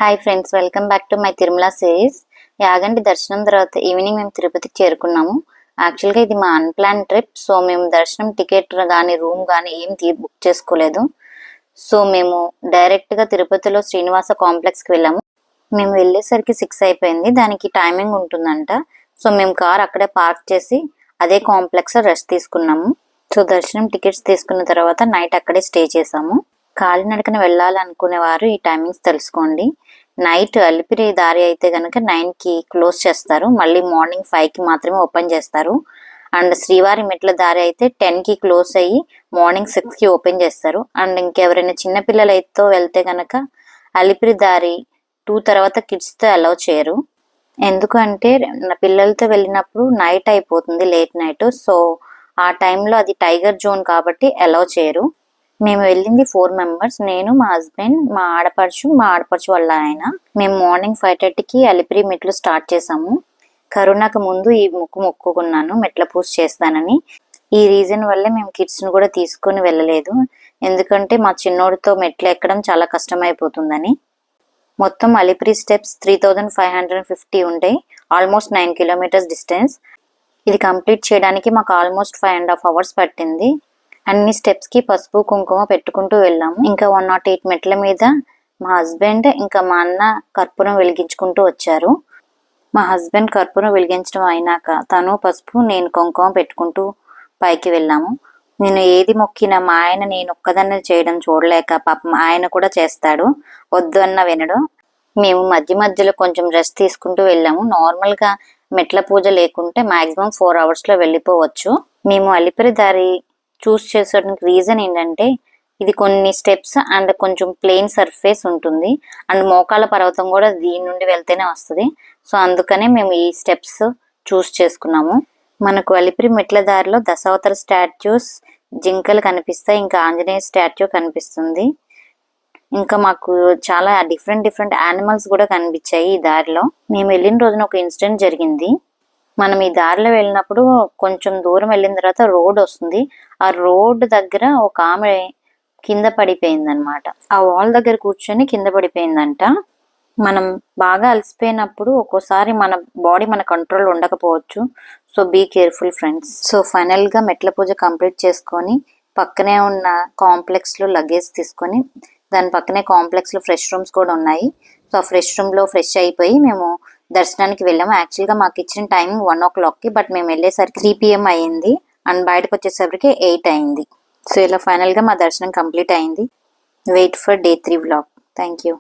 Hi friends, welcome back to my Tirumala series. Yaganti దర్శనం తర్వాత evening మేము తిరుపతికి చేరుకున్నాము. యాక్చువల్గా ఇది మా అన్ప్లాన్ ట్రిప్. సో మేము దర్శనం టికెట్ కానీ రూమ్ కానీ ఏం బుక్ చేసుకోలేదు. సో మేము డైరెక్ట్గా తిరుపతిలో శ్రీనివాస కాంప్లెక్స్కి వెళ్ళాము. మేము వెళ్ళేసరికి 6 అయిపోయింది. దానికి టైమింగ్ ఉంటుందంట. సో మేము కార్ అక్కడే పార్క్ చేసి అదే కాంప్లెక్స్ రెస్ట్ తీసుకున్నాము. సో దర్శనం టికెట్స్ తీసుకున్న తర్వాత నైట్ అక్కడే స్టే చేసాము. కాలినడకన వెళ్ళాలనుకునే వారు ఈ టైమింగ్స్ తెలుసుకోండి. నైట్ అలిపిరి దారి అయితే కనుక 9కి క్లోజ్ చేస్తారు. మళ్ళీ మార్నింగ్ 5కి మాత్రమే ఓపెన్ చేస్తారు. అండ్ శ్రీవారి మెట్ల దారి అయితే 10కి క్లోజ్ అయ్యి మార్నింగ్ 6కి ఓపెన్ చేస్తారు. అండ్ ఇంకెవరైనా చిన్నపిల్లలతో వెళ్తే కనుక అలిపిరి దారి 2 తర్వాత కిడ్స్తో అలౌ చేయరు. ఎందుకంటే పిల్లలతో వెళ్ళినప్పుడు నైట్ అయిపోతుంది, లేట్ నైట్. సో ఆ టైంలో అది టైగర్ జోన్ కాబట్టి అలౌ చేయరు. మేము వెళ్ళింది 4 మెంబర్స్. నేను, మా హస్బెండ్, మా ఆడపడుచు వాళ్ళ ఆయన. మేము మార్నింగ్ 5:30కి అలిపిరి మెట్లు స్టార్ట్ చేసాము. కరోనాకు ముందు ఈ మొక్కుకున్నాను, మెట్ల పూజ చేస్తానని. ఈ రీజన్ వల్లే మేము కిడ్స్ను కూడా తీసుకొని వెళ్ళలేదు. ఎందుకంటే మా చిన్నోడితో మెట్లు ఎక్కడం చాలా కష్టమైపోతుందని. మొత్తం అలిపిరి స్టెప్స్ 3550 ఉంటాయి. Almost 9 kilometres distance. ఇది కంప్లీట్ చేయడానికి మాకు ఆల్మోస్ట్ 5.5 hours పట్టింది. అన్ని స్టెప్స్ కి పసుపు కుంకుమ పెట్టుకుంటూ వెళ్ళాము. ఇంకా 108 మెట్ల మీద మా హస్బెండ్ ఇంకా మా అన్న కర్పూరం వెలిగించుకుంటూ వచ్చారు. మా హస్బెండ్ కర్పూరం వెలిగించడం అయినాక తను పసుపు, నేను కుంకుమ పెట్టుకుంటూ పైకి వెళ్ళాము. నేను ఏది మొక్కినా మా ఆయన నేను ఒక్కదాన్ని చేయడం చూడలేక పాపం ఆయన కూడా చేస్తాడు, వద్దు అన్న వినడు. మేము మధ్య మధ్యలో కొంచెం రెస్ట్ తీసుకుంటూ వెళ్ళాము. నార్మల్గా మెట్ల పూజ లేకుంటే మాక్సిమం 4 hours వెళ్ళిపోవచ్చు. మేము అలిపిరి దారి చూస్ చేసడానికి రీజన్ ఏంటంటే ఇది కొన్ని స్టెప్స్ అండ్ కొంచెం ప్లెయిన్ సర్ఫేస్ ఉంటుంది. అండ్ మోకాళ్ళ పర్వతం కూడా దీని నుండి వెళ్తేనే వస్తుంది. సో అందుకనే మేము ఈ స్టెప్స్ చూస్ చేసుకున్నాము. మనకు అలిపిరి మెట్ల దారిలో దశావతార స్టాచ్యూస్, జింకలు కనిపిస్తాయి. ఇంకా ఆంజనేయ స్టాచ్యూ కనిపిస్తుంది. ఇంకా మాకు చాలా డిఫరెంట్ యానిమల్స్ కూడా కనిపించాయి ఈ దారిలో. మేము వెళ్ళిన రోజున ఒక ఇన్సిడెంట్ జరిగింది. మనం ఈ దారిలో వెళ్ళినప్పుడు కొంచెం దూరం వెళ్ళిన తర్వాత రోడ్ వస్తుంది. ఆ రోడ్ దగ్గర ఒక ఆమె కింద పడిపోయింది అనమాట. ఆ వాల్ దగ్గర కూర్చొని కింద పడిపోయిందంట. మనం బాగా అలసిపోయినప్పుడు ఒక్కోసారి మన బాడీ మన కంట్రోల్ ఉండకపోవచ్చు. So be careful friends. So final గా మెట్ల పూజ కంప్లీట్ చేసుకొని పక్కనే ఉన్న కాంప్లెక్స్ లో లగేజ్ తీసుకొని దాని పక్కనే కాంప్లెక్స్ లో ఫ్రెష్ రూమ్స్ కూడా ఉన్నాయి. సో ఆ ఫ్రెష్ రూమ్ లో ఫ్రెష్ అయిపోయి మేము దర్శనానికి వెళ్ళాము. యాక్చువల్గా మాకు ఇచ్చిన టైమింగ్ 1 o'clockకి, బట్ మేము వెళ్ళేసరికి 3 PM అయ్యింది. అండ్ బయటకు వచ్చేసరికి 8 అయింది. సో ఇలా ఫైనల్గా మా దర్శనం కంప్లీట్ అయింది. Wait for Day 3 vlog. Thank you.